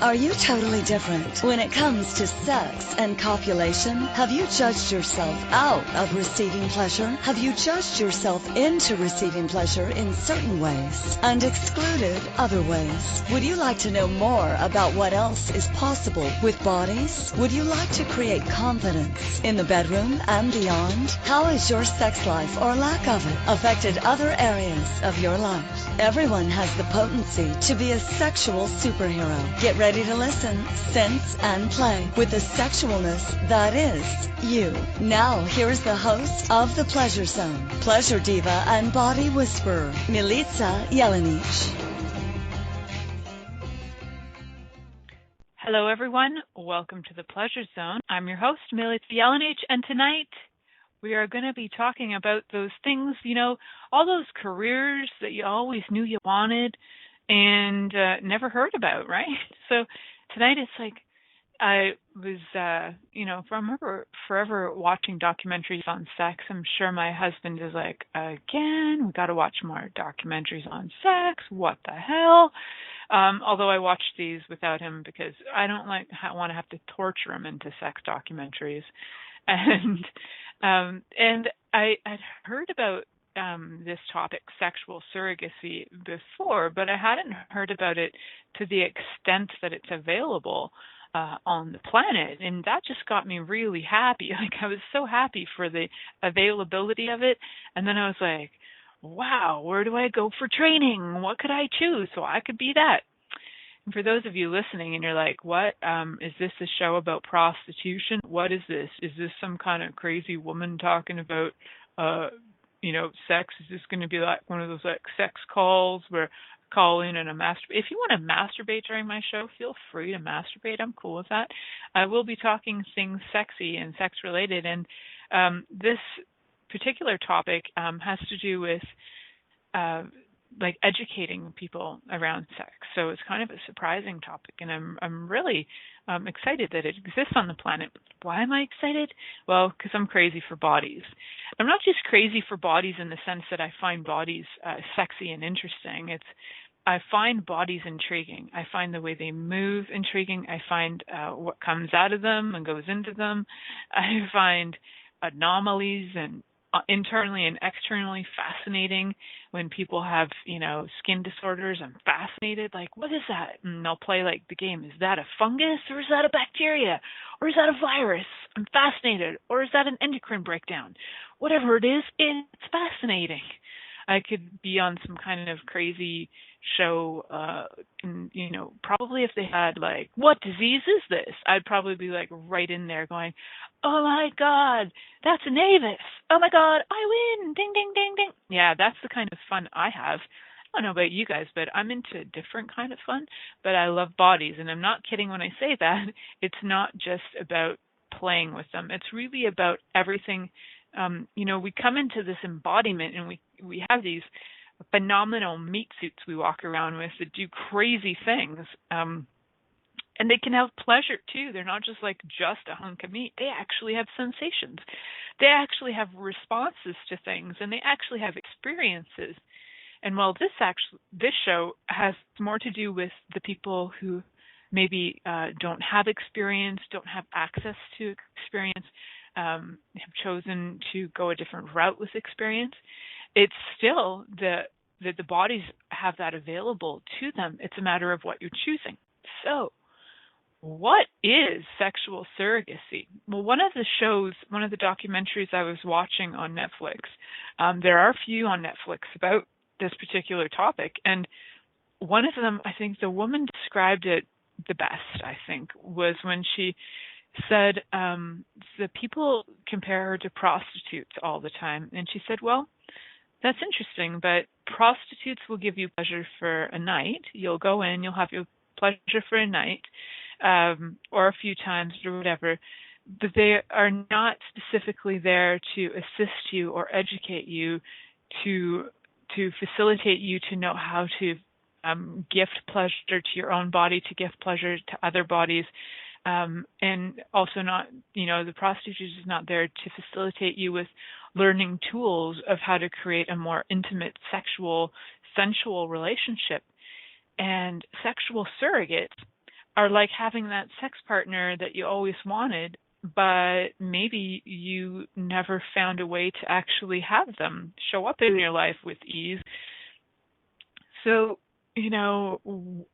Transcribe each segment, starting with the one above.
Are you totally different when it comes to sex and copulation? Have you judged yourself out of receiving pleasure? Have you judged yourself into receiving pleasure in certain ways and excluded other ways? Would you like to know more about what else is possible with bodies? Would you like to create confidence in the bedroom and beyond? How has your sex life or lack of it affected other areas of your life? Everyone has the potency to be a sexual superhero. Get ready to listen, sense, and play with the sexualness that is you. Now, here's the host of The Pleasure Zone, pleasure diva and body whisperer, Milica Jelenic. Hello, everyone. Welcome to The Pleasure Zone. I'm your host, Milica Jelenic, and tonight we are going to be talking about those things, all those careers that you always knew you wanted and never heard about, right? So tonight it's like I was, I remember forever watching documentaries on sex. I'm sure my husband is like, again, we got to watch more documentaries on sex. What the hell? Although I watch these without him because I don't want to have to torture him into sex documentaries. And I'd heard about this topic, sexual surrogacy, before, but I hadn't heard about it to the extent that it's available on the planet, and that just got me really happy. Like, I was so happy for the availability of it, and then I was like, wow, where do I go for training? What could I choose? So I could be that. And for those of you listening and you're like, what, is this a show about prostitution? What is this? Is this some kind of crazy woman talking about, sex? Is this going to be like one of those like sex calls where I call in and if you want to masturbate during my show, feel free to masturbate. I'm cool with that. I will be talking things sexy and sex related. And this particular topic has to do with educating people around sex. So it's kind of a surprising topic, and I'm really excited that it exists on the planet. Why am I excited? Well, because I'm crazy for bodies. I'm not just crazy for bodies in the sense that I find bodies sexy and interesting. I find bodies intriguing. I find the way they move intriguing. I find what comes out of them and goes into them. I find anomalies and internally and externally fascinating. When people have, skin disorders, I'm fascinated. Like, what is that? And they'll play like the game. Is that a fungus or is that a bacteria or is that a virus? I'm fascinated. Or is that an endocrine breakdown? Whatever it is, it's fascinating. I could be on some kind of crazy show, and, probably if they had like, what disease is this? I'd probably be like right in there going, oh my God, that's an avis. Oh my God, I win. Ding, ding, ding, ding. Yeah, that's the kind of fun I have. I don't know about you guys, but I'm into a different kind of fun, but I love bodies. And I'm not kidding when I say that. It's not just about playing with them. It's really about everything. We come into this embodiment and we have these phenomenal meat suits we walk around with that do crazy things. And they can have pleasure too. They're not just a hunk of meat. They actually have sensations. They actually have responses to things, and they actually have experiences. And while this show has more to do with the people who maybe don't have experience, don't have access to experience, have chosen to go a different route with experience, it's still that the bodies have that available to them. It's a matter of what you're choosing. So, what is sexual surrogacy? Well, one of the documentaries I was watching on Netflix, there are a few on Netflix about this particular topic, and one of them, I think the woman described it the best, I think, was when she said the people compare her to prostitutes all the time. And she said, well, that's interesting, but prostitutes will give you pleasure for a night. You'll go in, you'll have your pleasure for a night, or a few times or whatever, but they are not specifically there to assist you or educate you to facilitate you to know how to gift pleasure to your own body, to gift pleasure to other bodies. And also not, the prostitute is not there to facilitate you with learning tools of how to create a more intimate, sexual, sensual relationship. And sexual surrogates are like having that sex partner that you always wanted, but maybe you never found a way to actually have them show up in your life with ease. So,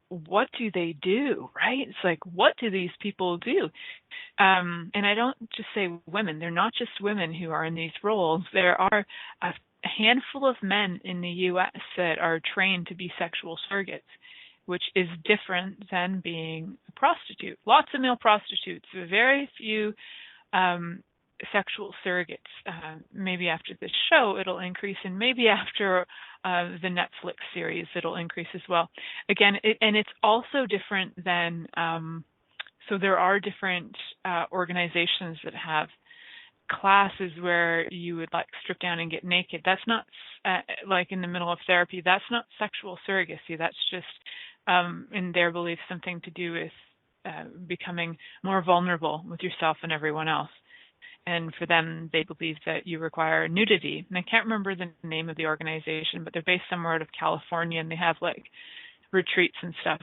what do they do, right? It's like, what do these people do? And I don't just say women. They're not just women who are in these roles. There are a handful of men in the U.S. that are trained to be sexual surrogates, which is different than being a prostitute. Lots of male prostitutes, very few sexual surrogates. Maybe after this show it'll increase, and maybe after the Netflix series it'll increase as well. Again, it's also different than, so there are different organizations that have classes where you would like strip down and get naked. That's not like in the middle of therapy. That's not sexual surrogacy. That's just, in their belief, something to do with becoming more vulnerable with yourself and everyone else. And for them, they believe that you require nudity. And I can't remember the name of the organization, but they're based somewhere out of California, and they have like retreats and stuff.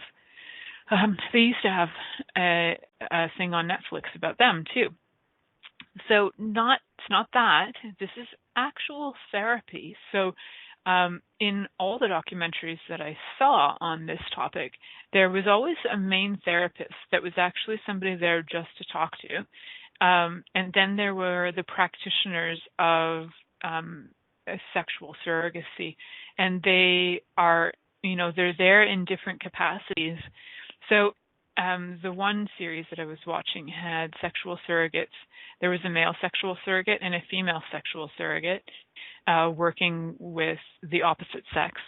They used to have a thing on Netflix about them too. So it's not that. This is actual therapy. So in all the documentaries that I saw on this topic, there was always a main therapist that was actually somebody there just to talk to. And then there were the practitioners of sexual surrogacy, and they are, they're there in different capacities. So the one series that I was watching had sexual surrogates. There was a male sexual surrogate and a female sexual surrogate working with the opposite sex.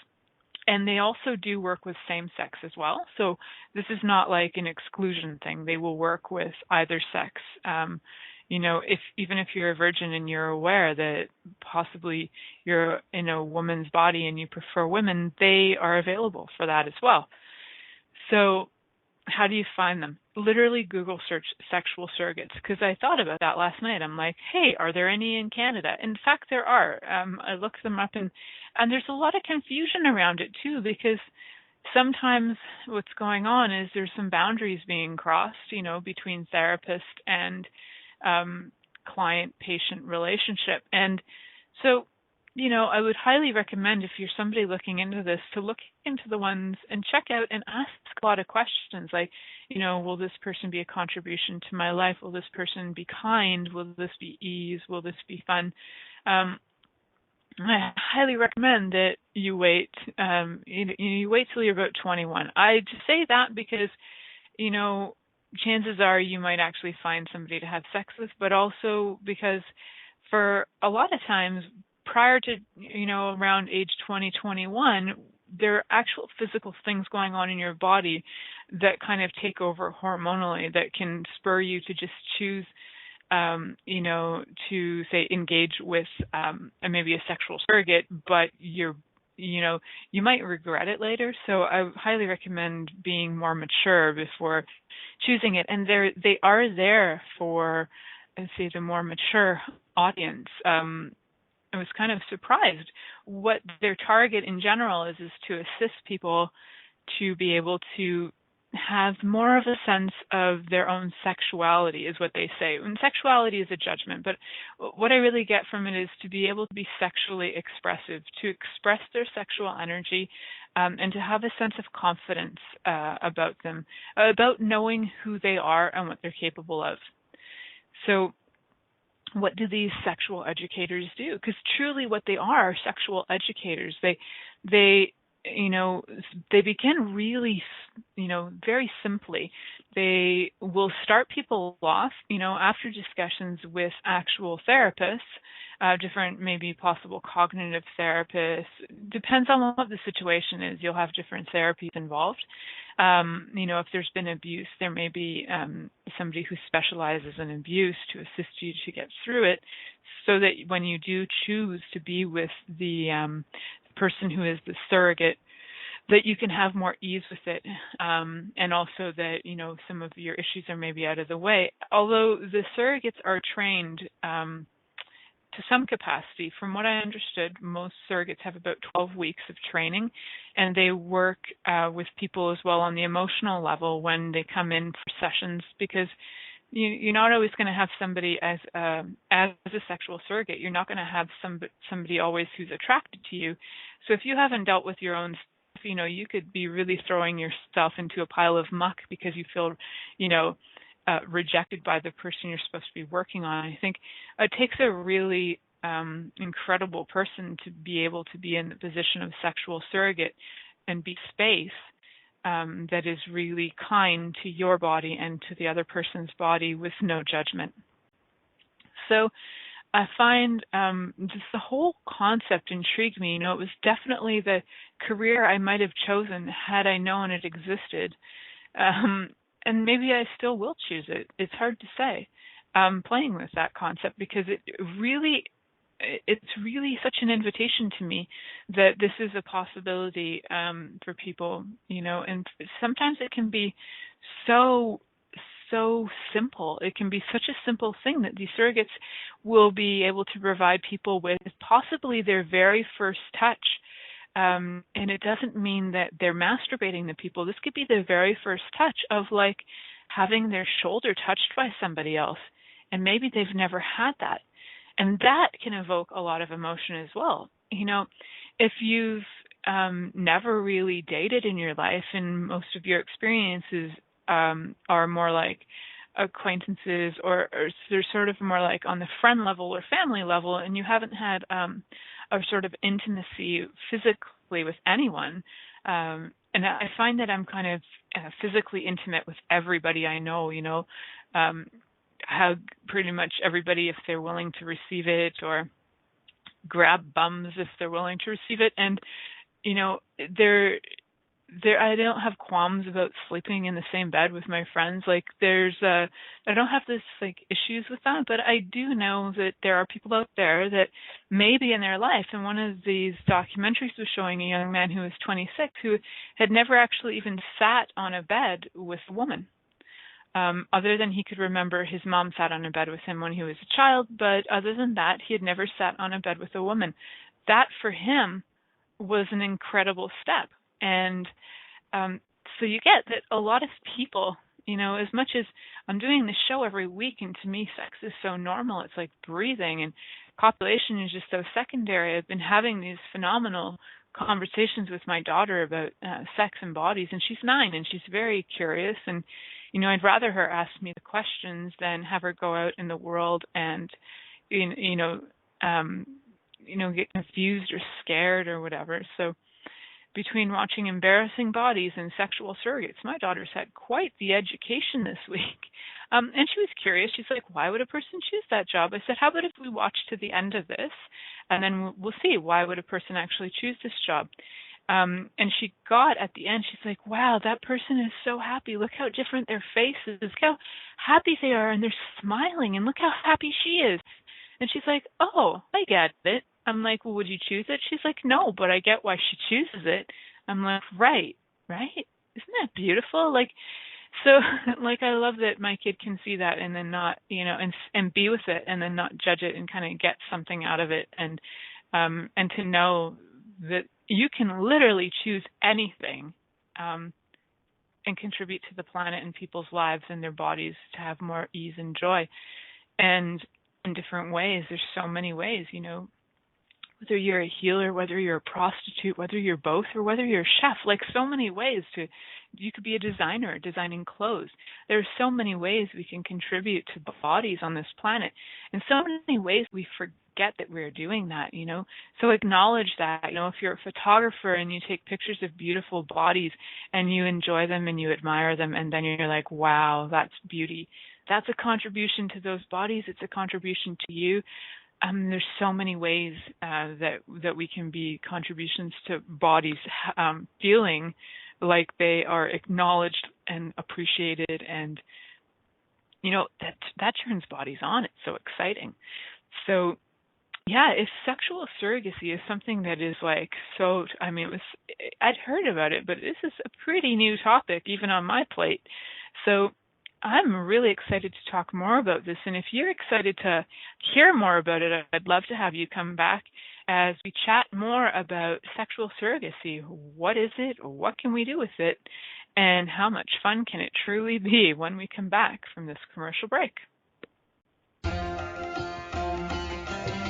And they also do work with same sex as well. So this is not like an exclusion thing. They will work with either sex. Even if you're a virgin and you're aware that possibly you're in a woman's body and you prefer women, they are available for that as well. So how do you find them? Literally Google search sexual surrogates, because I thought about that last night. I'm like, hey, are there any in Canada? In fact, there are. I looked them up, and there's a lot of confusion around it too, because sometimes what's going on is there's some boundaries being crossed, between therapist and client-patient relationship. And so, I would highly recommend, if you're somebody looking into this, to look into the ones and check out and ask a lot of questions like, will this person be a contribution to my life? Will this person be kind? Will this be ease? Will this be fun? I highly recommend that you wait. You wait till you're about 21. I just say that because, chances are you might actually find somebody to have sex with, but also because for a lot of times, prior to, around age 20, 21, there are actual physical things going on in your body that kind of take over hormonally that can spur you to just choose, to say engage with maybe a sexual surrogate, but you might regret it later. So I highly recommend being more mature before choosing it. And they are there for, let's say, the more mature audience. I was kind of surprised. What their target in general is to assist people to be able to have more of a sense of their own sexuality, is what they say. And sexuality is a judgment, but what I really get from it is to be able to be sexually expressive, to express their sexual energy, and to have a sense of confidence about them, about knowing who they are and what they're capable of. So what do these sexual educators do? Because truly what they are sexual educators. They begin really, very simply. They will start people off, after discussions with actual therapists, different maybe possible cognitive therapists. Depends on what the situation is. You'll have different therapies involved. If there's been abuse, there may be somebody who specializes in abuse to assist you to get through it, so that when you do choose to be with the person who is the surrogate, that you can have more ease with it, and also that, some of your issues are maybe out of the way. Although the surrogates are trained to some capacity. From what I understood, most surrogates have about 12 weeks of training, and they work with people as well on the emotional level when they come in for sessions, because you're not always going to have somebody as a sexual surrogate. You're not going to have somebody always who's attracted to you. So if you haven't dealt with your own stuff, you could be really throwing yourself into a pile of muck because you feel, rejected by the person you're supposed to be working on. I think it takes a really incredible person to be able to be in the position of sexual surrogate and be space that is really kind to your body and to the other person's body with no judgment. So I find just the whole concept intrigued me. It was definitely the career I might have chosen had I known it existed. And maybe I still will choose it. It's hard to say. Playing with that concept, because it's really such an invitation to me that this is a possibility for people, and sometimes it can be so simple. It can be such a simple thing that these surrogates will be able to provide people with possibly their very first touch. And it doesn't mean that they're masturbating the people. This could be the very first touch of like having their shoulder touched by somebody else. And maybe they've never had that. And that can evoke a lot of emotion as well. If you've never really dated in your life and most of your experiences are more like acquaintances or they're sort of more like on the friend level or family level, and you haven't had a sort of intimacy physically with anyone, and I find that I'm kind of physically intimate with everybody I know, how pretty much everybody if they're willing to receive it, or grab bums if they're willing to receive it. And I don't have qualms about sleeping in the same bed with my friends. Like I don't have this like issues with that, but I do know that there are people out there that maybe in their life, and one of these documentaries was showing a young man who was 26 who had never actually even sat on a bed with a woman. Other than he could remember his mom sat on a bed with him when he was a child, but other than that, he had never sat on a bed with a woman. That for him was an incredible step. And so you get that a lot of people, as much as I'm doing this show every week, and to me sex is so normal, it's like breathing, and copulation is just so secondary. I've been having these phenomenal conversations with my daughter about sex and bodies, and she's 9 and she's very curious, and I'd rather her ask me the questions than have her go out in the world and get confused or scared or whatever. So between watching embarrassing bodies and sexual surrogates, my daughter's had quite the education this week. And she was curious. She's like, why would a person choose that job? I said, how about if we watch to the end of this, and then we'll see why would a person actually choose this job. And she got at the end, she's like, wow, that person is so happy. Look how different their face is. Look how happy they are, and they're smiling, and look how happy she is. And she's like, oh, I get it. I'm like, well, would you choose it? She's like, no, but I get why she chooses it. I'm like, right? Isn't that beautiful? Like, so, like, I love that my kid can see that and then not, and be with it and then not judge it and kind of get something out of it, and to know that you can literally choose anything and contribute to the planet and people's lives and their bodies to have more ease and joy. And in different ways, there's so many ways, whether you're a healer, whether you're a prostitute, whether you're both, or whether you're a chef, like so many ways you could be a designer designing clothes. There are so many ways we can contribute to bodies on this planet, and so many ways we forget that we're doing that, So acknowledge that, if you're a photographer and you take pictures of beautiful bodies and you enjoy them and you admire them, and then you're like, wow, that's beauty. That's a contribution to those bodies. It's a contribution to you. There's so many ways that we can be contributions to bodies feeling like they are acknowledged and appreciated, and that turns bodies on. It's so exciting. So yeah, if sexual surrogacy is something that is like so, I'd heard about it, but this is a pretty new topic even on my plate. So I'm really excited to talk more about this. And if you're excited to hear more about it, I'd love to have you come back as we chat more about sexual surrogacy. What is it? What can we do with it? And how much fun can it truly be when we come back from this commercial break?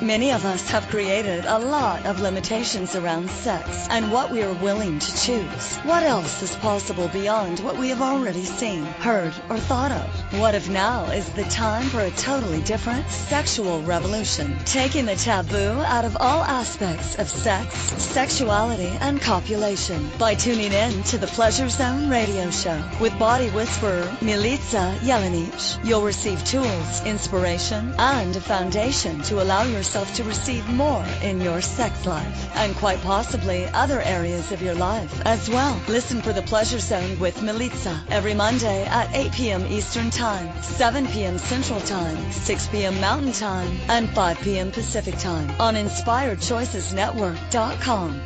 Many of us have created a lot of limitations around sex and what we are willing to choose. What else is possible beyond what we have already seen, heard, or thought of? What if now is the time for a totally different sexual revolution, taking the taboo out of all aspects of sex, sexuality, and copulation by tuning in to the Pleasure Zone radio show with body whisperer Milica Jelenic. You'll receive tools, inspiration, and a foundation to allow yourself to receive more in your sex life and quite possibly other areas of your life as well. Listen for the Pleasure Zone with Milica every Monday at 8 p.m. Eastern Time, 7 p.m. Central Time, 6 p.m. Mountain Time, and 5 p.m. Pacific Time on InspiredChoicesNetwork.com.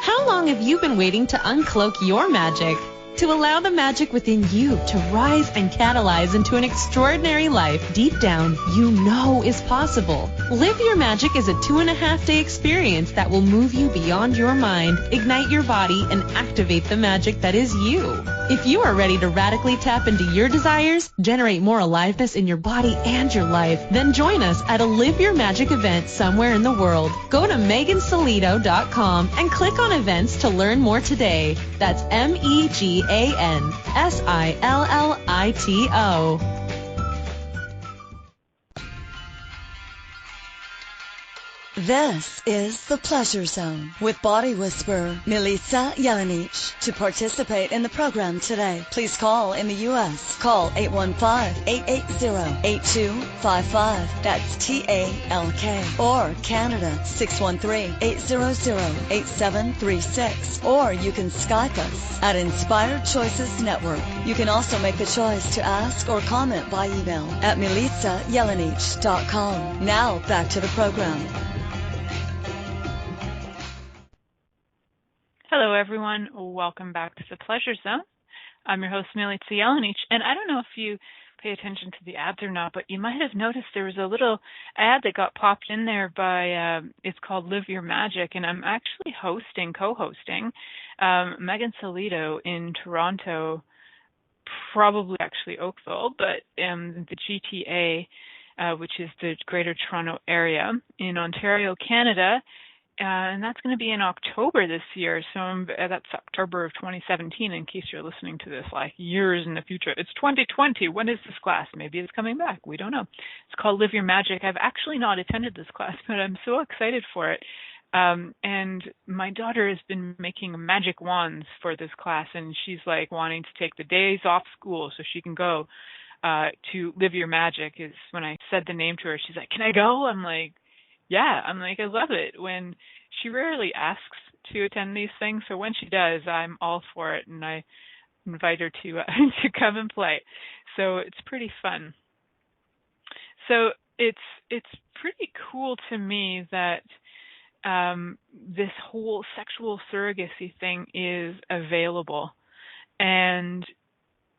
How long have you been waiting to uncloak your magic? To allow the magic within you to rise and catalyze into an extraordinary life deep down you know is possible. Live Your Magic is a 2.5-day experience that will move you beyond your mind, ignite your body, and activate the magic that is you. If you are ready to radically tap into your desires, generate more aliveness in your body and your life, then join us at a Live Your Magic event somewhere in the world. Go to megansillito.com and click on events to learn more today. That's MEGANSILLITO. This is the Pleasure Zone with body whisperer Milica Jelenic. To participate in the program today, please call in the U.S. Call 815-880-8255. That's TALK. Or Canada, 613-800-8736. Or you can Skype us at Inspired Choices Network. You can also make the choice to ask or comment by email at milicajelenic.com. Now back to the program. Hello, everyone. Welcome back to the Pleasure Zone. I'm your host, Milica Jelenic, and I don't know if you pay attention to the ads or not, but you might have noticed there was a little ad that got popped in there by, it's called Live Your Magic, and I'm actually co-hosting Megan Solito in Toronto, probably actually Oakville, but the GTA, which is the Greater Toronto Area in Ontario, Canada. And that's going to be in October this year. So that's October of 2017, in case you're listening to this like years in the future. It's 2020. When is this class? Maybe it's coming back. We don't know. It's called Live Your Magic. I've actually not attended this class, but I'm so excited for it. And my daughter has been making magic wands for this class, and she's like wanting to take the days off school so she can go to Live Your Magic. Is when I said the name to her, she's like, "Can I go?" I'm like, yeah, I love it when she rarely asks to attend these things. So when she does, I'm all for it, and I invite her to to come and play. So it's pretty fun. So it's pretty cool to me that this whole sexual surrogacy thing is available, and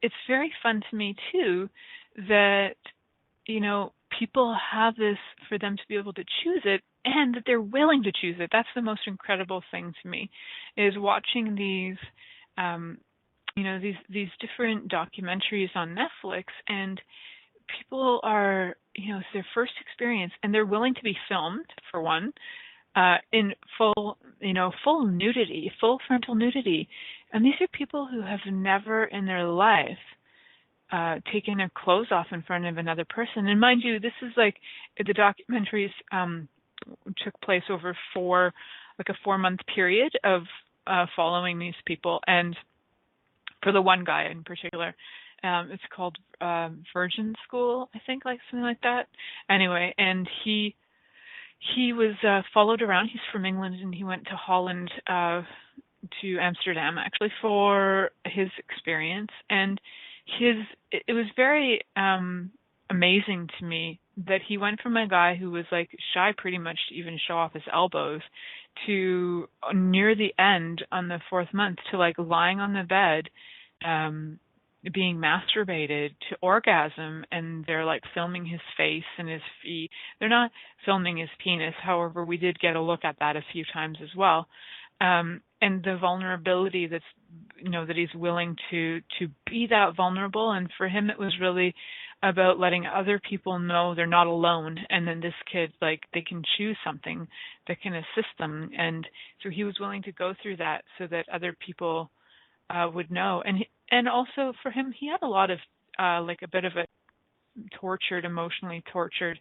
it's very fun to me too that people have this for them to be able to choose it, and that they're willing to choose it. That's the most incredible thing to me, is watching these, these different documentaries on Netflix, and people are, it's their first experience, and they're willing to be filmed, for one, in full nudity, full frontal nudity. And these are people who have never in their life taking their clothes off in front of another person. And mind you, this is like the documentaries took place over a 4-month period of following these people. And for the one guy in particular, it's called Virgin School, I think, like something like that. Anyway, and he was followed around. He's from England, and he went to Holland, to Amsterdam, actually, for his experience. And it was very amazing to me that he went from a guy who was like shy pretty much to even show off his elbows to near the end on the 4th month to like lying on the bed, being masturbated to orgasm, and they're like filming his face and his feet. They're not filming his penis. However, we did get a look at that a few times as well. And the vulnerability that's, that he's willing to be that vulnerable. And for him, it was really about letting other people know they're not alone. And then this kid, like, they can choose something that can assist them. And so he was willing to go through that so that other people would know. And also for him, he had a lot of, like a bit of a emotionally tortured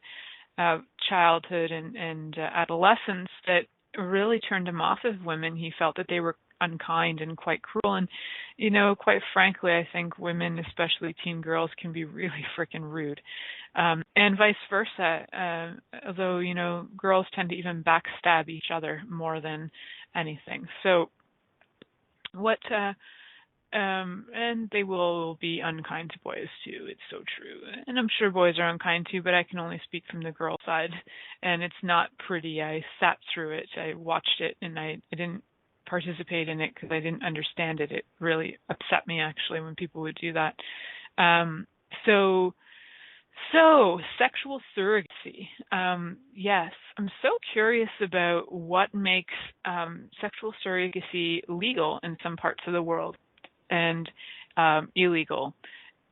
childhood and adolescence that really turned him off of women. He felt that they were unkind and quite cruel. And, quite frankly, I think women, especially teen girls, can be really freaking rude. And vice versa, although, girls tend to even backstab each other more than anything. So and they will be unkind to boys too. It's so true. And I'm sure boys are unkind too, but I can only speak from the girl side. And it's not pretty. I sat through it. I watched it, and I didn't participate in it because I didn't understand it. It really upset me, actually, when people would do that. So sexual surrogacy. Yes, I'm so curious about what makes sexual surrogacy legal in some parts of the world. And illegal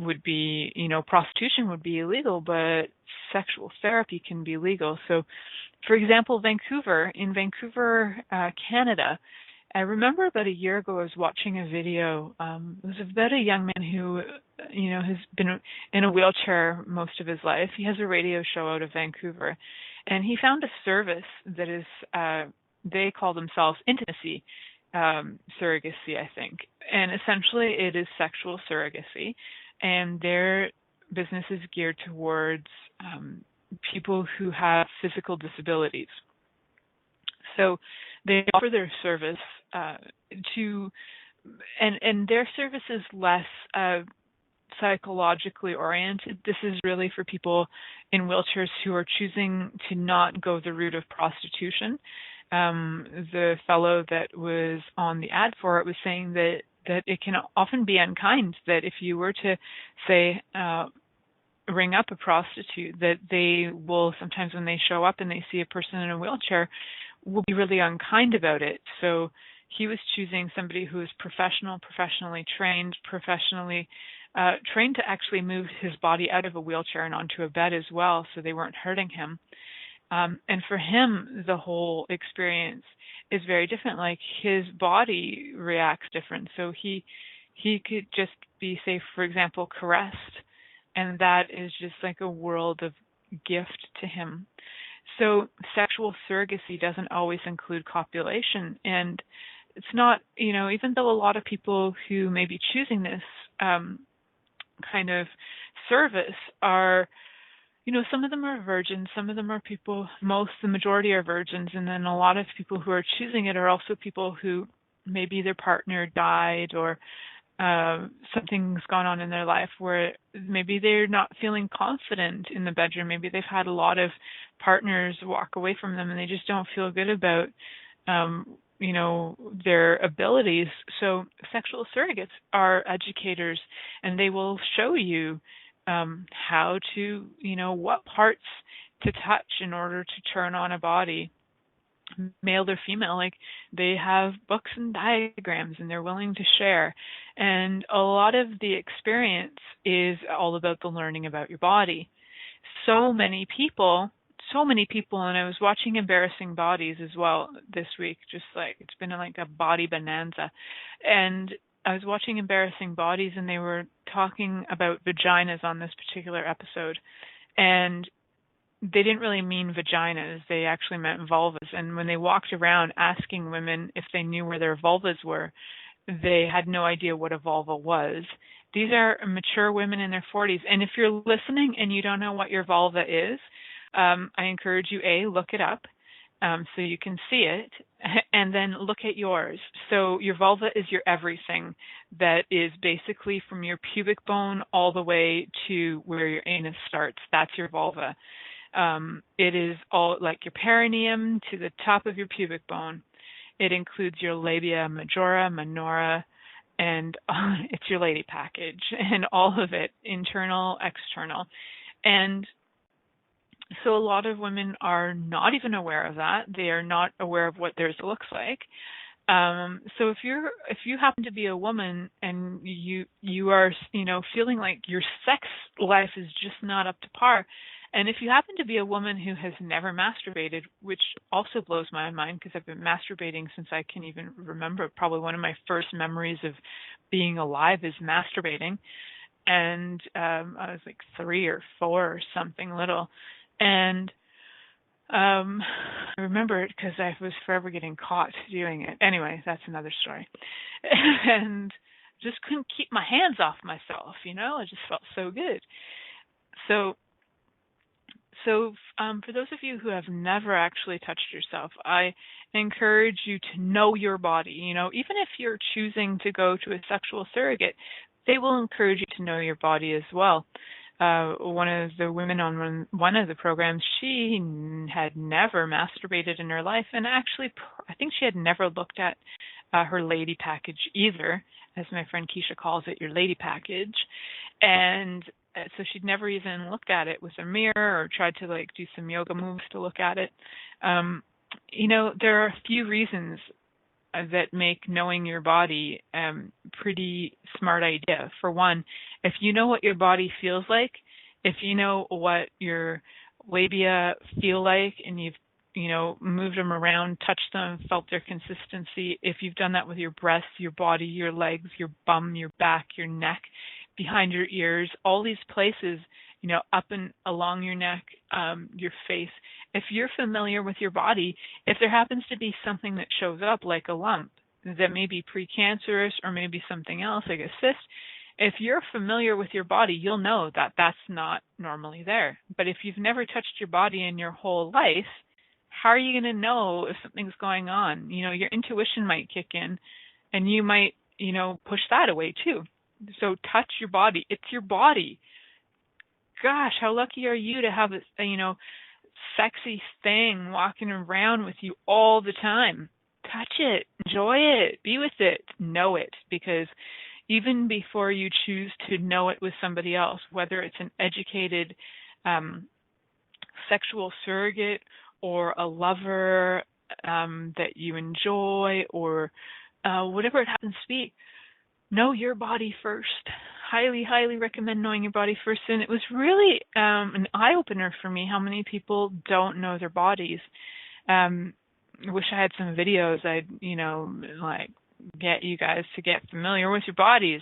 would be, prostitution would be illegal, but sexual therapy can be legal. So, for example, in Vancouver, Canada, I remember about a year ago I was watching a video. It was about a young man who, has been in a wheelchair most of his life. He has a radio show out of Vancouver, and he found a service that is, they call themselves intimacy surrogacy, I think. And essentially it is sexual surrogacy, and their business is geared towards people who have physical disabilities. So they offer their service and their service is less psychologically oriented. This is really for people in wheelchairs who are choosing to not go the route of prostitution. The fellow that was on the ad for it was saying that it can often be unkind, that if you were to, say, ring up a prostitute, that they will sometimes, when they show up and they see a person in a wheelchair, will be really unkind about it. So he was choosing somebody who is professionally trained, trained to actually move his body out of a wheelchair and onto a bed as well, so they weren't hurting him. And for him, the whole experience is very different. Like, his body reacts different. So he could just be, say, for example, caressed, and that is just like a world of gift to him. So sexual surrogacy doesn't always include copulation. And it's not, even though a lot of people who may be choosing this kind of service are, some of them are virgins, some of them are the majority are virgins, and then a lot of people who are choosing it are also people who maybe their partner died or something's gone on in their life where maybe they're not feeling confident in the bedroom. Maybe they've had a lot of partners walk away from them and they just don't feel good about, their abilities. So sexual surrogates are educators, and they will show you how to, what parts to touch in order to turn on a body, male or female. Like, they have books and diagrams, and they're willing to share. And a lot of the experience is all about the learning about your body. So many people, and I was watching Embarrassing Bodies as well this week, just like, it's been like a body bonanza. And I was watching Embarrassing Bodies, and they were talking about vaginas on this particular episode. And they didn't really mean vaginas. They actually meant vulvas. And when they walked around asking women if they knew where their vulvas were, they had no idea what a vulva was. These are mature women in their 40s. And if you're listening and you don't know what your vulva is, I encourage you, look it up so you can see it, and then look at yours. So your vulva is your everything. That is basically from your pubic bone all the way to where your anus starts. That's your vulva. It is all like your perineum to the top of your pubic bone. It includes your labia majora, minora, and it's your lady package, and all of it, internal, external. And so a lot of women are not even aware of that. They are not aware of what theirs looks like. So if you happen to be a woman and you are, feeling like your sex life is just not up to par, and if you happen to be a woman who has never masturbated, which also blows my mind because I've been masturbating since I can even remember, probably one of my first memories of being alive is masturbating. And I was like 3 or 4 or something little. And I remember it because I was forever getting caught doing it. Anyway, that's another story. And just couldn't keep my hands off myself, I just felt so good. So for those of you who have never actually touched yourself, I encourage you to know your body. Even if you're choosing to go to a sexual surrogate, they will encourage you to know your body as well. One of the women on one of the programs, she had never masturbated in her life, and actually, I think she had never looked at her lady package either, as my friend Keisha calls it, your lady package. And so she'd never even looked at it with a mirror or tried to do some yoga moves to look at it. There are a few reasons that make knowing your body pretty smart idea. For one, if you know what your body feels like, if you know what your labia feel like, and you've moved them around, touched them, felt their consistency, if you've done that with your breasts, your body, your legs, your bum, your back, your neck, behind your ears, all these places, up and along your neck, your face. If you're familiar with your body, if there happens to be something that shows up like a lump that may be precancerous or maybe something else like a cyst, if you're familiar with your body, you'll know that that's not normally there. But if you've never touched your body in your whole life, how are you going to know if something's going on? Your intuition might kick in, and you might, push that away too. So touch your body. It's your body. Gosh, how lucky are you to have this, sexy thing walking around with you all the time? Touch it. Enjoy it. Be with it. Know it. Because even before you choose to know it with somebody else, whether it's an educated sexual surrogate or a lover that you enjoy or whatever it happens to be, know your body first. Highly, highly recommend knowing your body first. And it was really an eye-opener for me how many people don't know their bodies. I wish I had some videos I'd, get you guys to get familiar with your bodies.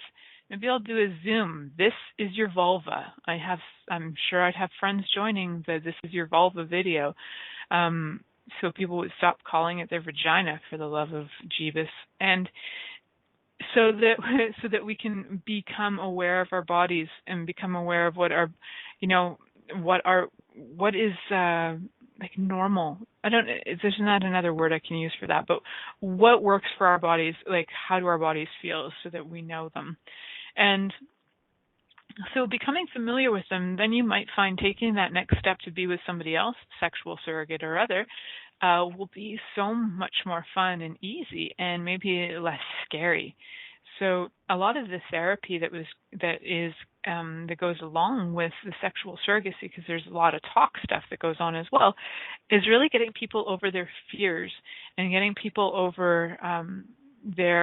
Maybe I'll do a Zoom. This is your vulva. I'm sure I'd have friends joining the This is your vulva video. So people would stop calling it their vagina, for the love of Jeebus. And so that we can become aware of our bodies and become aware of what is normal. There's not another word I can use for that, but what works for our bodies, how do our bodies feel, so that we know them. And so becoming familiar with them, then you might find taking that next step to be with somebody else, sexual surrogate or other, will be so much more fun and easy and maybe less scary. So a lot of the therapy that goes along with the sexual surrogacy, because there's a lot of talk stuff that goes on as well, is really getting people over their fears and getting people over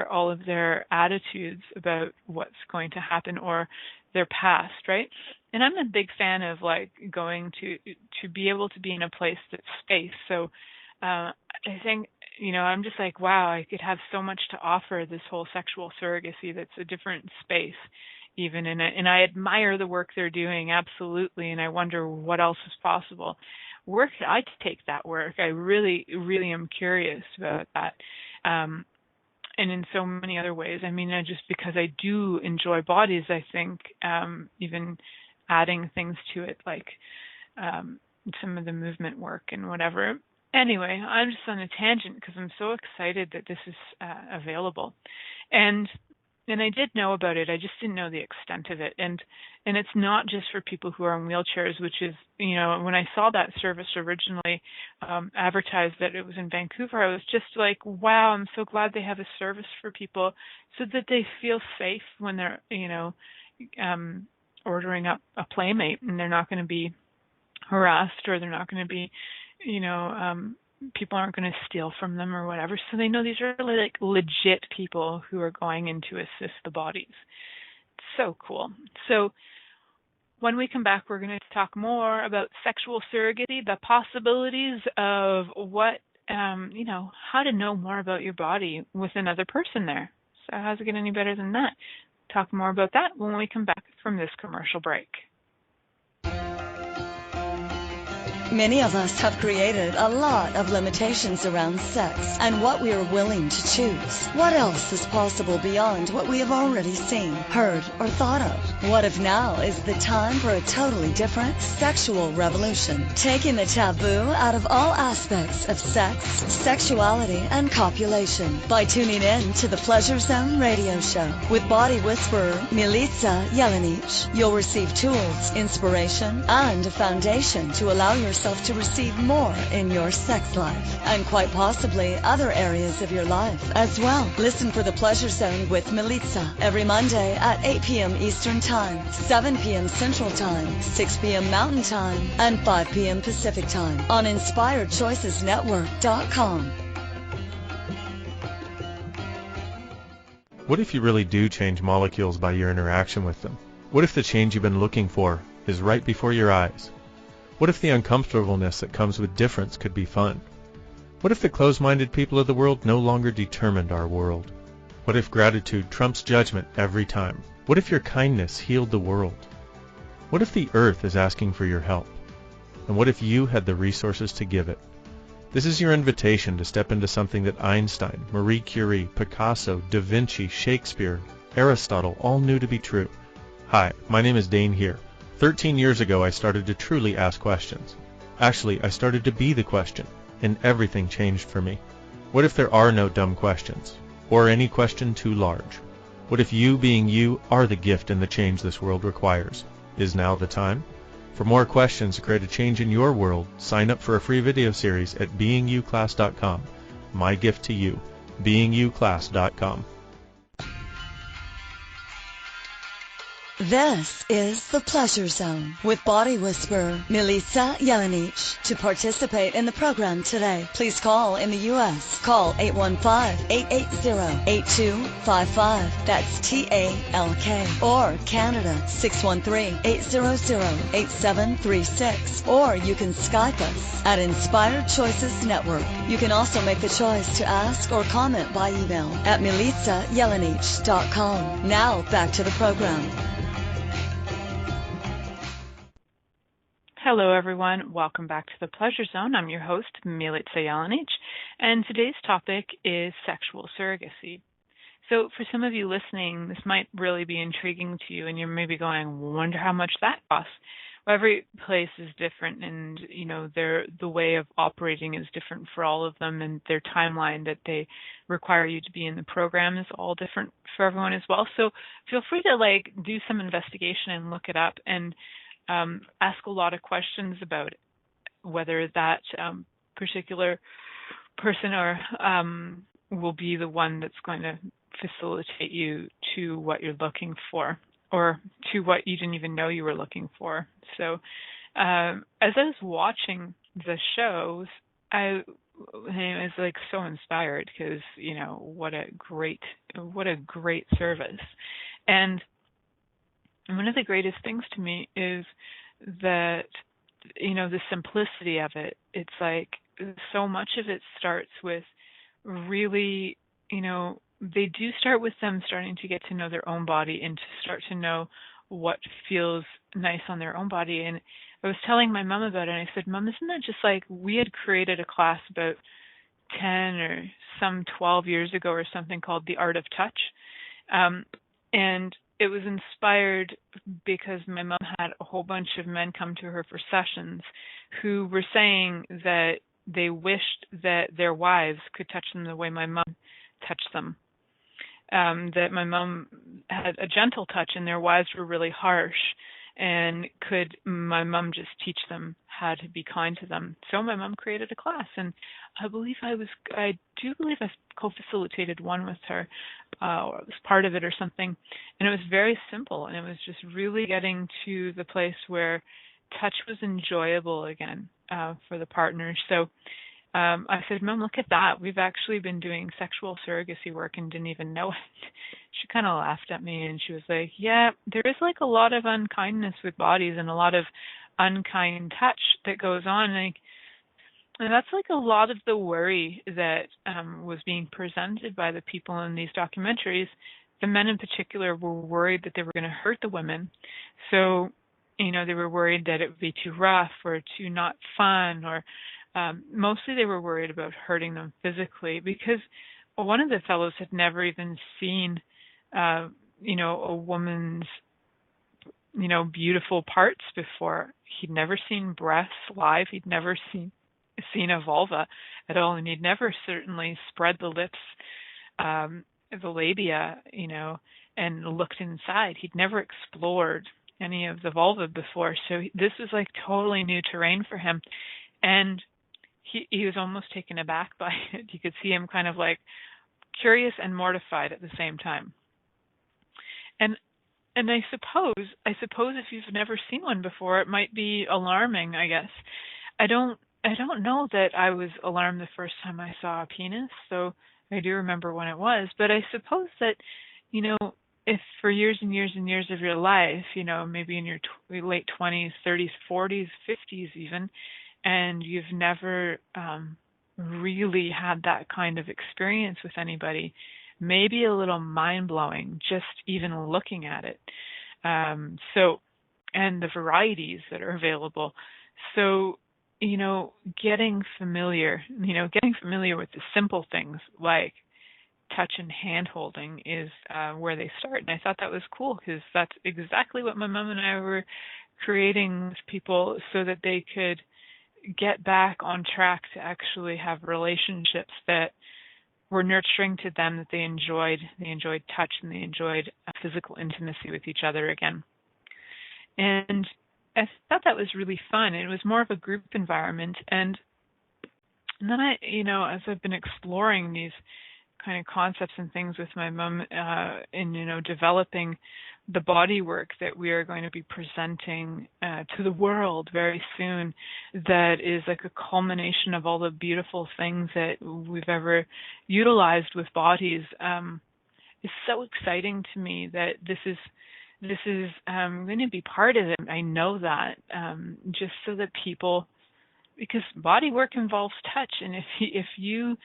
all of their attitudes about what's going to happen or their past, right? And I'm a big fan of going to be able to be in a place that's space. So I think, I'm just wow, I could have so much to offer this whole sexual surrogacy that's a different space even. And I admire the work they're doing, absolutely. And I wonder what else is possible. Where could I take that work? I really, really am curious about that. And in so many other ways. Just because I do enjoy bodies, I think even adding things to it, some of the movement work and whatever. Anyway, I'm just on a tangent because I'm so excited that this is available. And and I did know about it. I just didn't know the extent of it. And it's not just for people who are in wheelchairs, which is, when I saw that service originally advertised that it was in Vancouver, I was just like, wow, I'm so glad they have a service for people so that they feel safe when they're, ordering up a Playmate, and they're not going to be harassed, or they're not going to be, people aren't going to steal from them or whatever. So they know these are like legit people who are going in to assist the bodies. It's so cool. So when we come back, we're going to talk more about sexual surrogacy, the possibilities of what, how to know more about your body with another person there. So how's it get any better than that? Talk more about that when we come back from this commercial break. Many of us have created a lot of limitations around sex and what we are willing to choose. What else is possible beyond what we have already seen, heard, or thought of? What if now is the time for a totally different sexual revolution, taking the taboo out of all aspects of sex, sexuality, and copulation by tuning in to the Pleasure Zone radio show with body whisperer Milica Jelenic. You'll receive tools, inspiration, and a foundation to allow yourself to receive more in your sex life and quite possibly other areas of your life as well. Listen for the Pleasure Zone with Milica every Monday at 8 p.m. Eastern Time, 7 p.m. Central Time, 6 p.m. Mountain Time, and 5 p.m. Pacific Time on InspiredChoicesNetwork.com. What if you really do change molecules by your interaction with them? What if the change you've been looking for is right before your eyes? What if the uncomfortableness that comes with difference could be fun? What if the closed-minded people of the world no longer determined our world? What if gratitude trumps judgment every time? What if your kindness healed the world? What if the earth is asking for your help? And what if you had the resources to give it? This is your invitation to step into something that Einstein, Marie Curie, Picasso, Da Vinci, Shakespeare, Aristotle all knew to be true. Hi, my name is Dane here. 13 years ago, I started to truly ask questions. Actually, I started to be the question, and everything changed for me. What if there are no dumb questions, or any question too large? What if you being you are the gift and the change this world requires? Is now the time? For more questions to create a change in your world, sign up for a free video series at beingyouclass.com. My gift to you, beingyouclass.com. This is the Pleasure Zone with body whisperer Milica Jelenic. To participate in the program today, please call in the U.S. Call 815-880-8255. That's TALK. Or Canada 613-800-8736. Or you can Skype us at Inspired Choices Network. You can also make the choice to ask or comment by email at milicajelenic.com. Now back to the program. Hello, everyone. Welcome back to the Pleasure Zone. I'm your host, Milica Jelenic, and today's topic is sexual surrogacy. So for some of you listening, this might really be intriguing to you, and you're maybe going, wonder how much that costs. Well, every place is different, and the way of operating is different for all of them, and their timeline that they require you to be in the program is all different for everyone as well. So feel free to do some investigation and look it up, and ask a lot of questions about whether that particular person or will be the one that's going to facilitate you to what you're looking for, or to what you didn't even know you were looking for. So as I was watching the shows, I was so inspired because what a great service. And one of the greatest things to me is that, the simplicity of it. It's like so much of it starts with really, they do start with them starting to get to know their own body and to start to know what feels nice on their own body. And I was telling my mom about it, and I said, Mom, isn't that just like we had created a class about 10 or some 12 years ago or something called The Art of Touch. And it was inspired because my mom had a whole bunch of men come to her for sessions who were saying that they wished that their wives could touch them the way my mom touched them. that my mom had a gentle touch and their wives were really harsh. And could my mom just teach them how to be kind to them? So my mom created a class, and I do believe I co-facilitated one with her, or was part of it or something. And it was very simple, and it was just really getting to the place where touch was enjoyable again for the partners. So I said, Mom, look at that. We've actually been doing sexual surrogacy work and didn't even know it. She kind of laughed at me and she was like, yeah, there is like a lot of unkindness with bodies and a lot of unkind touch that goes on. And that's like a lot of the worry that was being presented by the people in these documentaries. The men in particular were worried that they were going to hurt the women. So, they were worried that it would be too rough or too not fun, or mostly they were worried about hurting them physically, because one of the fellows had never even seen, a woman's, beautiful parts before. He'd never seen breasts live. He'd never seen a vulva at all, and he'd never certainly spread the lips, the labia, and looked inside. He'd never explored any of the vulva before, so this was like totally new terrain for him. And he was almost taken aback by it. You could see him kind of like curious and mortified at the same time. And I suppose if you've never seen one before, it might be alarming, I guess. I don't know that I was alarmed the first time I saw a penis, so I do remember when it was, but I suppose that, if for years and years and years of your life, maybe in your late 20s, 30s, 40s, 50s even, and you've never really had that kind of experience with anybody, maybe a little mind-blowing just even looking at it. And the varieties that are available. So, getting familiar with the simple things like touch and hand-holding is where they start. And I thought that was cool, because that's exactly what my mom and I were creating with people, so that they could get back on track to actually have relationships that were nurturing to them, that they enjoyed. They enjoyed touch and they enjoyed physical intimacy with each other again. And I thought that was really fun. It was more of a group environment. And then as I've been exploring these kind of concepts and things with my mom, in developing the body work that we are going to be presenting to the world very soon, that is like a culmination of all the beautiful things that we've ever utilized with bodies, is so exciting to me that this is going to be part of it. I know that, just so that people, because body work involves touch, and if you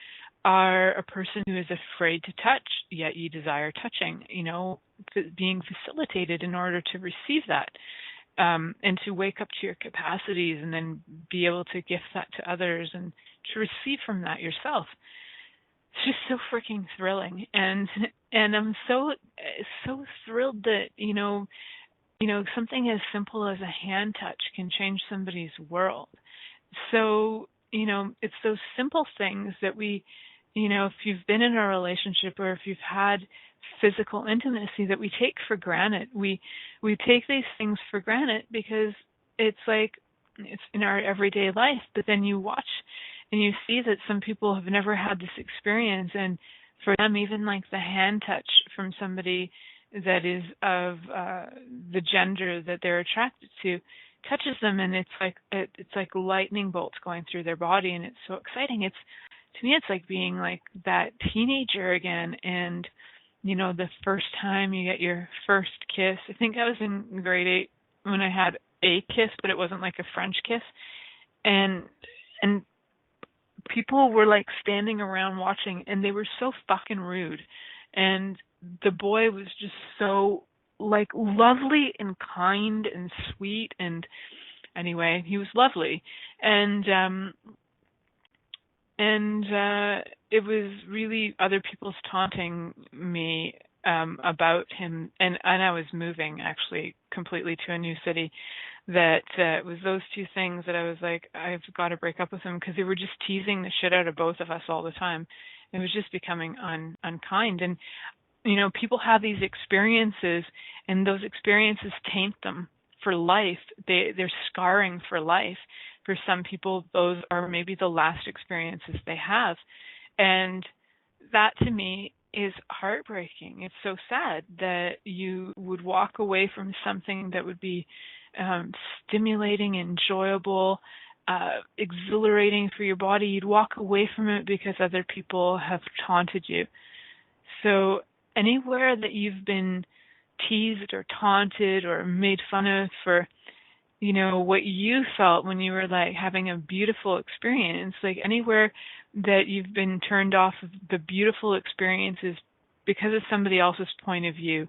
are a person who is afraid to touch, yet you desire touching, being facilitated in order to receive that, and to wake up to your capacities and then be able to gift that to others and to receive from that yourself. It's just so freaking thrilling. And I'm so thrilled that, something as simple as a hand touch can change somebody's world. So, it's those simple things that we, if you've been in a relationship or if you've had physical intimacy, that we take for granted. We take these things for granted because it's like it's in our everyday life, but then you watch and you see that some people have never had this experience, and for them, even like the hand touch from somebody that is of the gender that they're attracted to touches them, and it's like lightning bolts going through their body, and it's so exciting. To me, it's like being like that teenager again, and the first time you get your first kiss. I think I was in grade 8 when I had a kiss, but it wasn't like a French kiss, and people were like standing around watching, and they were so fucking rude, and the boy was just so like lovely and kind and sweet, and anyway, he was lovely, and it was really other people's taunting me about him, and I was moving actually completely to a new city, that it was those two things that I was like, I've got to break up with him, because they were just teasing the shit out of both of us all the time. It was just becoming unkind, and people have these experiences, and those experiences taint them for life. They're scarring for life. For some people, those are maybe the last experiences they have. And that, to me, is heartbreaking. It's so sad that you would walk away from something that would be stimulating, enjoyable, exhilarating for your body. You'd walk away from it because other people have taunted you. So anywhere that you've been teased or taunted or made fun of for, what you felt when you were like having a beautiful experience, like anywhere that you've been turned off of the beautiful experiences because of somebody else's point of view,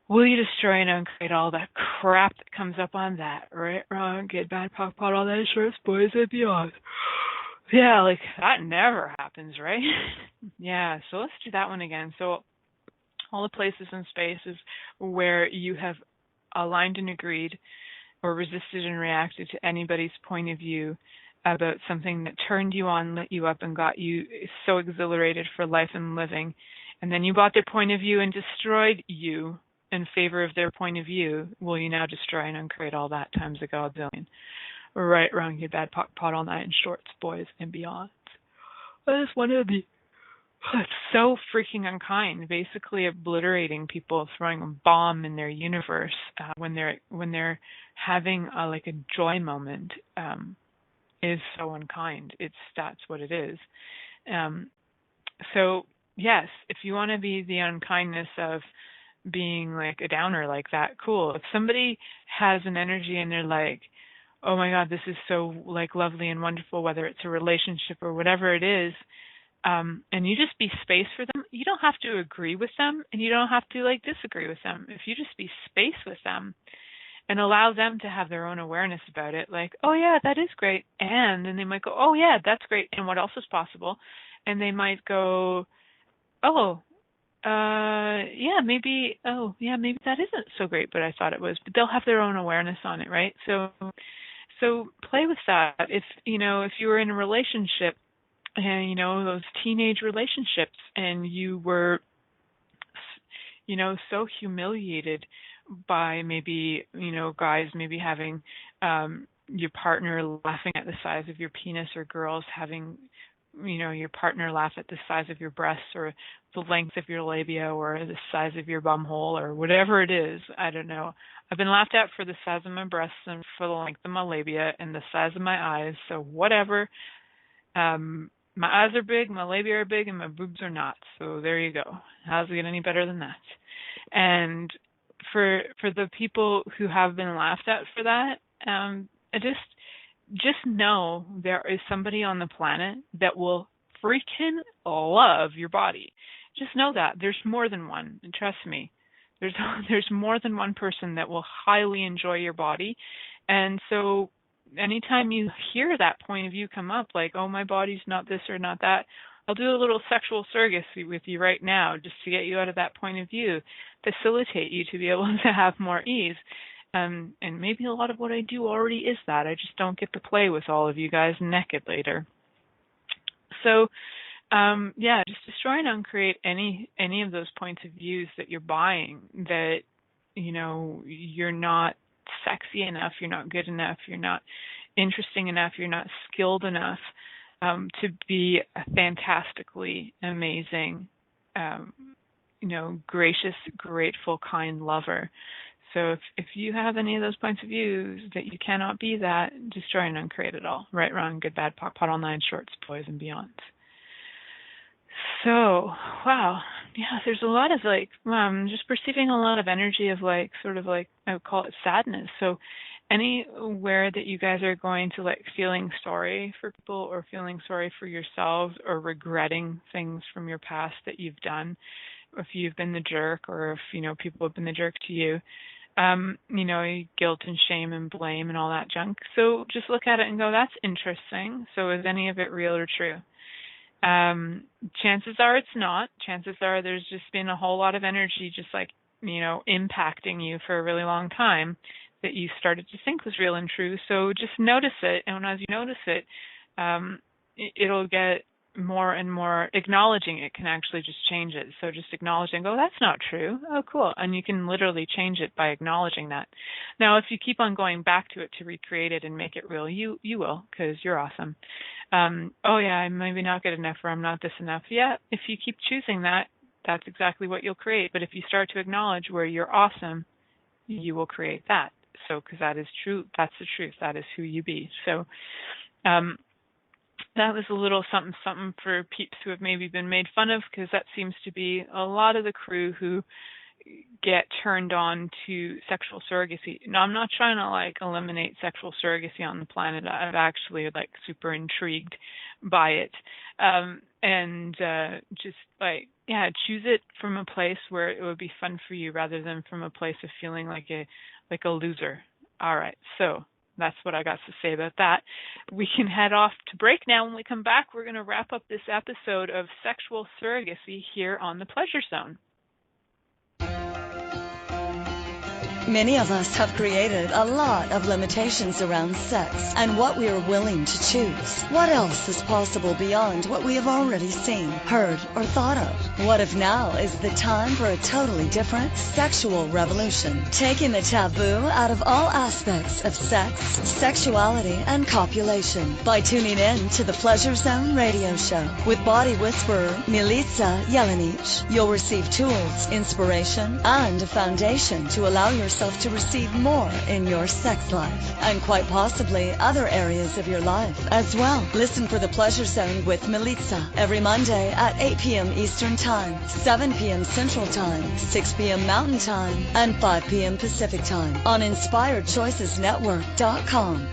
will you destroy and uncreate all that crap that comes up on that? Right, wrong, good, bad, POC, POD, all that shorts, boys, and beyond. Yeah, like that never happens, right? Yeah, so let's do that one again. So all the places and spaces where you have aligned and agreed or resisted and reacted to anybody's point of view about something that turned you on, lit you up, and got you so exhilarated for life and living, and then you bought their point of view and destroyed you in favor of their point of view, will you now destroy and uncreate all that times a godzillion? Right, wrong, good, bad, POC, POD, all night, and shorts, boys, and beyond. That is one of the... It's so freaking unkind, basically obliterating people, throwing a bomb in their universe when they're having a joy moment is so unkind. That's what it is. So yes, if you want to be the unkindness of being like a downer like that, cool. If somebody has an energy and they're like, oh my God, this is so like lovely and wonderful, whether it's a relationship or whatever it is, and you just be space for them. You don't have to agree with them, and you don't have to disagree with them. If you just be space with them and allow them to have their own awareness about it, like, oh yeah, that is great, and then they might go, oh yeah, that's great, and what else is possible? And they might go, oh, yeah, maybe that isn't so great, but I thought it was. But they'll have their own awareness on it, right? So play with that. If you were in a relationship, and those teenage relationships, and you were so humiliated by maybe guys maybe having your partner laughing at the size of your penis, or girls having your partner laugh at the size of your breasts, or the length of your labia, or the size of your bum hole, or whatever it is. I don't know. I've been laughed at for the size of my breasts and for the length of my labia and the size of my eyes, so whatever. My eyes are big, my labia are big, and my boobs are not. So there you go. How's it get any better than that? And for the people who have been laughed at for that, just know there is somebody on the planet that will freaking love your body. Just know that. There's more than one. And trust me. There's more than one person that will highly enjoy your body. And so anytime you hear that point of view come up, like, oh, my body's not this or not that, I'll do a little sexual surrogacy with you right now just to get you out of that point of view, facilitate you to be able to have more ease. And maybe a lot of what I do already is that. I just don't get to play with all of you guys naked later. So, just destroy and uncreate any of those points of views that you're buying, that, you're not sexy enough, you're not good enough, you're not interesting enough, you're not skilled enough to be a fantastically amazing, gracious, grateful, kind lover. So if you have any of those points of views that you cannot be that, destroy and uncreate it all. Right, wrong, good, bad, POC, POD, all nine, shorts, boys, and beyond. So, wow, yeah, there's a lot of just perceiving a lot of energy of I would call it sadness. So anywhere that you guys are going to feeling sorry for people, or feeling sorry for yourselves, or regretting things from your past that you've done, if you've been the jerk, or if people have been the jerk to you, guilt and shame and blame and all that junk. So just look at it and go, that's interesting. So is any of it real or true? Chances are it's not. Chances are there's just been a whole lot of energy just impacting you for a really long time that you started to think was real and true. So just notice it, and as you notice it, it'll get more and more acknowledging it can actually just change it. So just acknowledging, oh, that's not true. Oh, cool. And you can literally change it by acknowledging that. Now, if you keep on going back to it to recreate it and make it real, you will, because you're awesome. Oh, yeah, I'm maybe not good enough, or I'm not this enough. Yeah, if you keep choosing that, that's exactly what you'll create. But if you start to acknowledge where you're awesome, you will create that. So, because that is true, that's the truth. That is who you be. So, that was a little something for peeps who have maybe been made fun of, because that seems to be a lot of the crew who get turned on to sexual surrogacy. Now, I'm not trying to eliminate sexual surrogacy on the planet. I'm actually super intrigued by it, and just choose it from a place where it would be fun for you, rather than from a place of feeling like a loser. All right, so that's what I got to say about that. We can head off to break now. When we come back, we're going to wrap up this episode of Sexual Surrogacy here on the Pleasure Zone. Many of us have created a lot of limitations around sex and what we are willing to choose. What else is possible beyond what we have already seen, heard, or thought of? What if now is the time for a totally different sexual revolution, taking the taboo out of all aspects of sex, sexuality, and copulation by tuning in to the Pleasure Zone radio show with body whisperer Milica Jelenic. You'll receive tools, inspiration, and a foundation to allow yourself to receive more in your sex life, and quite possibly other areas of your life as well. Listen for the Pleasure Zone with Milica every Monday at 8 p.m. Eastern Time, 7 p.m. Central Time, 6 p.m. Mountain Time, and 5 p.m. Pacific Time on InspiredChoicesNetwork.com.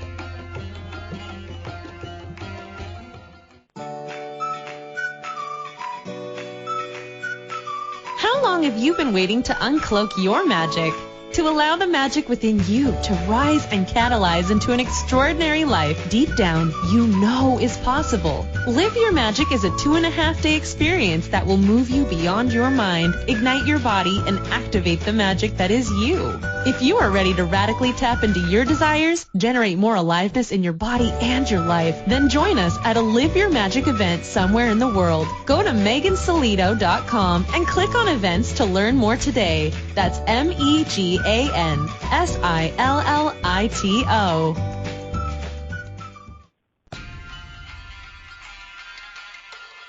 How long have you been waiting to uncloak your magic? To allow the magic within you to rise and catalyze into an extraordinary life deep down you know is possible. Live Your Magic is a 2.5-day experience that will move you beyond your mind, ignite your body, and activate the magic that is you. If you are ready to radically tap into your desires, generate more aliveness in your body and your life, then join us at a Live Your Magic event somewhere in the world. Go to megansillito.com and click on events to learn more today. That's MEGANSILLITO.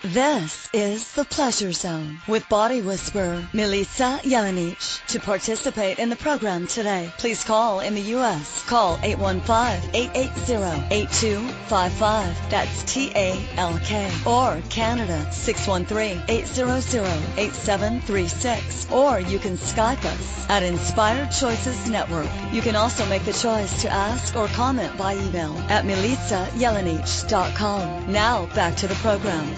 This is the Pleasure Zone with body whisperer Milica Jelenic. To participate in the program today, please call in the U.S. Call 815-880-8255. That's TALK. Or Canada, 613-800-8736. Or you can Skype us at Inspired Choices Network. You can also make the choice to ask or comment by email at milicajelenic.com. Now back to the program.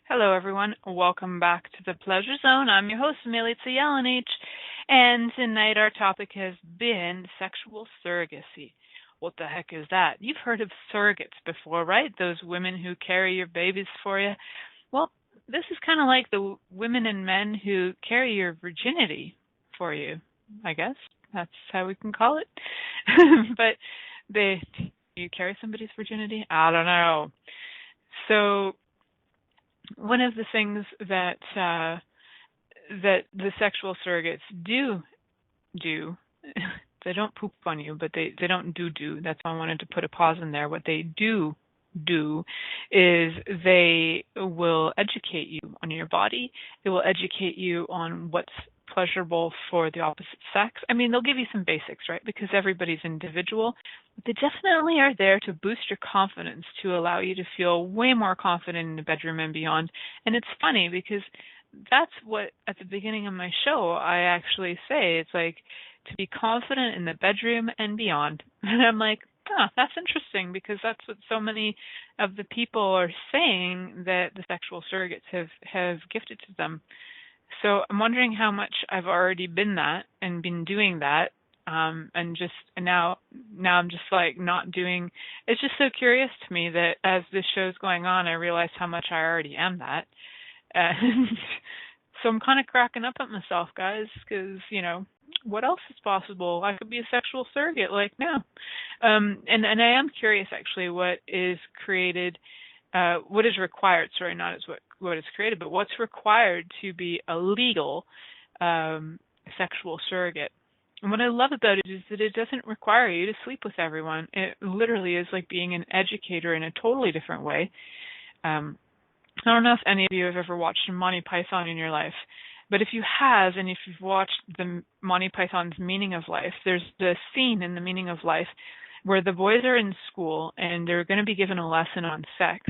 Hello, everyone. Welcome back to the Pleasure Zone. I'm your host, Milica Jelenic, and tonight our topic has been sexual surrogacy. What the heck is that? You've heard of surrogates before, right? Those women who carry your babies for you. Well, this is kind of like the women and men who carry your virginity for you, I guess. That's how we can call it. But you carry somebody's virginity? I don't know. So one of the things that that the sexual surrogates do, they don't poop on you, but they don't do. That's why I wanted to put a pause in there. What they do is they will educate you on your body. They will educate you on what's pleasurable for the opposite sex. I mean, they'll give you some basics, right? Because everybody's individual. But they definitely are there to boost your confidence, to allow you to feel way more confident in the bedroom and beyond. And it's funny because that's what, at the beginning of my show, I actually say. It's like to be confident in the bedroom and beyond. And I'm like, that's interesting, because that's what so many of the people are saying that the sexual surrogates have gifted to them. So I'm wondering how much I've already been that and been doing that, and now I'm just like not doing. It's just so curious to me that as this show's going on, I realize how much I already am that, and so I'm kind of cracking up at myself, guys, because what else is possible? I could be a sexual surrogate, no. And I am curious, actually, what is required, sorry, not as what is created, but what's required to be a legal sexual surrogate. And what I love about it is that it doesn't require you to sleep with everyone. It literally is like being an educator in a totally different way. I don't know if any of you have ever watched Monty Python in your life, but if you have, and if you've watched the Monty Python's Meaning of Life, there's the scene in the Meaning of Life where the boys are in school and they're going to be given a lesson on sex.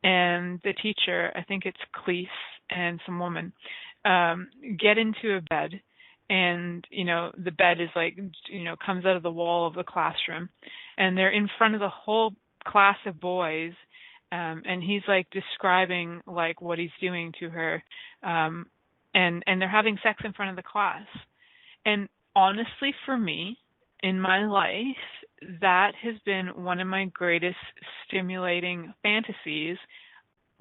And the teacher, I think it's Cleese and some woman, get into a bed. And, the bed is like, comes out of the wall of the classroom. And they're in front of the whole class of boys. And he's like describing like what he's doing to her. And they're having sex in front of the class. And honestly, for me, in my life, that has been one of my greatest stimulating fantasies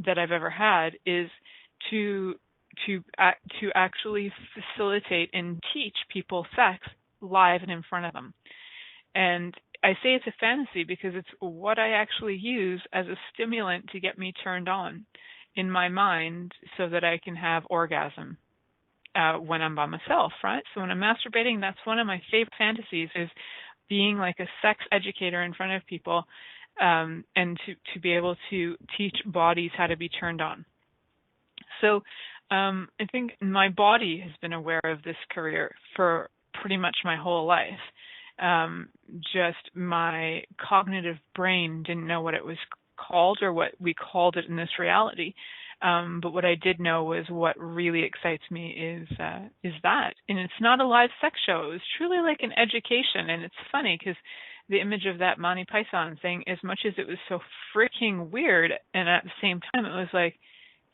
that I've ever had, is to actually facilitate and teach people sex live and in front of them. And I say it's a fantasy because it's what I actually use as a stimulant to get me turned on in my mind so that I can have orgasm when I'm by myself, right? So when I'm masturbating, that's one of my favorite fantasies, is being like a sex educator in front of people, and to be able to teach bodies how to be turned on. So I think my body has been aware of this career for pretty much my whole life. Just my cognitive brain didn't know what it was called or what we called it in this reality. But what I did know was what really excites me is that. And it's not a live sex show. It was truly like an education. And it's funny because the image of that Monty Python thing, as much as it was so freaking weird, and at the same time it was like,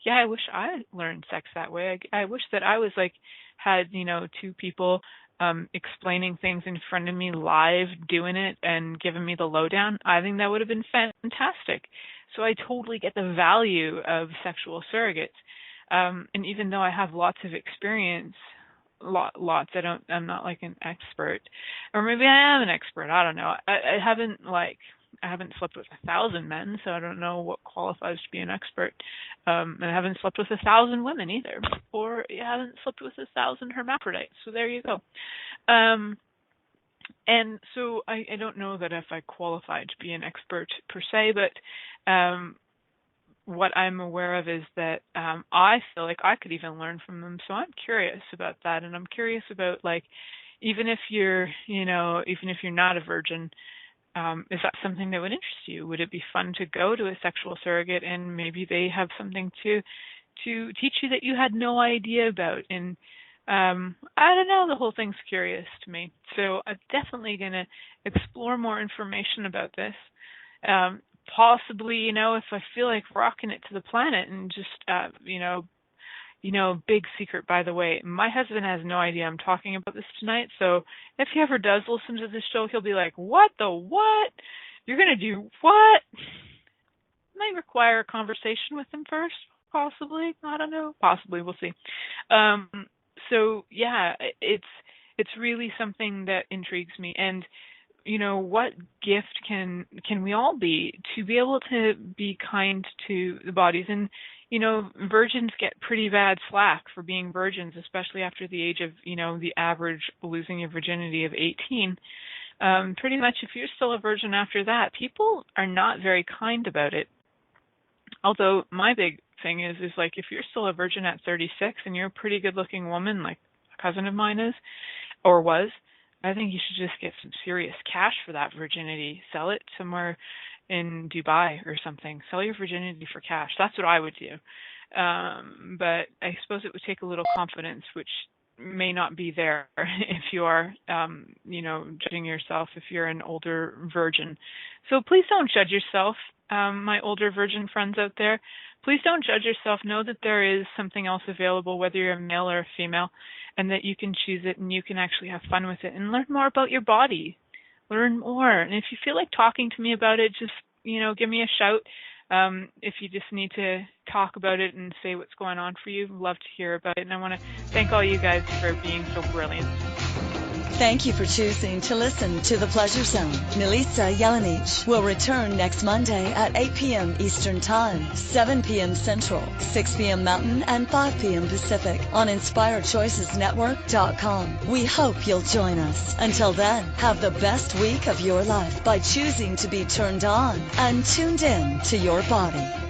yeah, I wish I learned sex that way. I wish that I was like, had, two people explaining things in front of me live, doing it and giving me the lowdown. I think that would have been fantastic. So I totally get the value of sexual surrogates. And even though I have lots of experience, I'm not like an expert, or maybe I am an expert. I don't know. I haven't slept with 1,000 men, so I don't know what qualifies to be an expert. And I haven't slept with 1,000 women either, or I haven't slept with 1,000 hermaphrodites. So there you go. And so I don't know that if I qualify to be an expert per se, but what I'm aware of is that I feel like I could even learn from them. So I'm curious about that, and I'm curious about, like, even if you're not a virgin, is that something that would interest you? Would it be fun to go to a sexual surrogate and maybe they have something to teach you that you had no idea about? And I don't know, the whole thing's curious to me. So I'm definitely going to explore more information about this. Possibly, if I feel like rocking it to the planet and just, big secret, by the way, my husband has no idea I'm talking about this tonight. So if he ever does listen to this show, he'll be like, what? You're going to do what? Might require a conversation with him first, possibly. I don't know. Possibly. We'll see. So yeah, it's really something that intrigues me. And what gift can we all be able to be kind to the bodies? And virgins get pretty bad slack for being virgins, especially after the age of the average losing your virginity of 18. Pretty much, if you're still a virgin after that, people are not very kind about it. Although my big thing is like, if you're still a virgin at 36 and you're a pretty good looking woman, like a cousin of mine is or was, I think you should just get some serious cash for that virginity. Sell it somewhere in Dubai or something. Sell your virginity for cash. That's what I would do. But I suppose it would take a little confidence, which may not be there if you are, judging yourself if you're an older virgin. So please don't judge yourself, my older virgin friends out there. Please don't judge yourself. Know that there is something else available, whether you're a male or a female, and that you can choose it and you can actually have fun with it and learn more about your body. Learn more. And if you feel like talking to me about it, just, give me a shout. If you just need to talk about it and say what's going on for you, I'd love to hear about it. And I want to thank all you guys for being so brilliant. Thank you for choosing to listen to The Pleasure Zone. Milica Jelenic will return next Monday at 8 p.m. Eastern Time, 7 p.m. Central, 6 p.m. Mountain, and 5 p.m. Pacific on InspiredChoicesNetwork.com. We hope you'll join us. Until then, have the best week of your life by choosing to be turned on and tuned in to your body.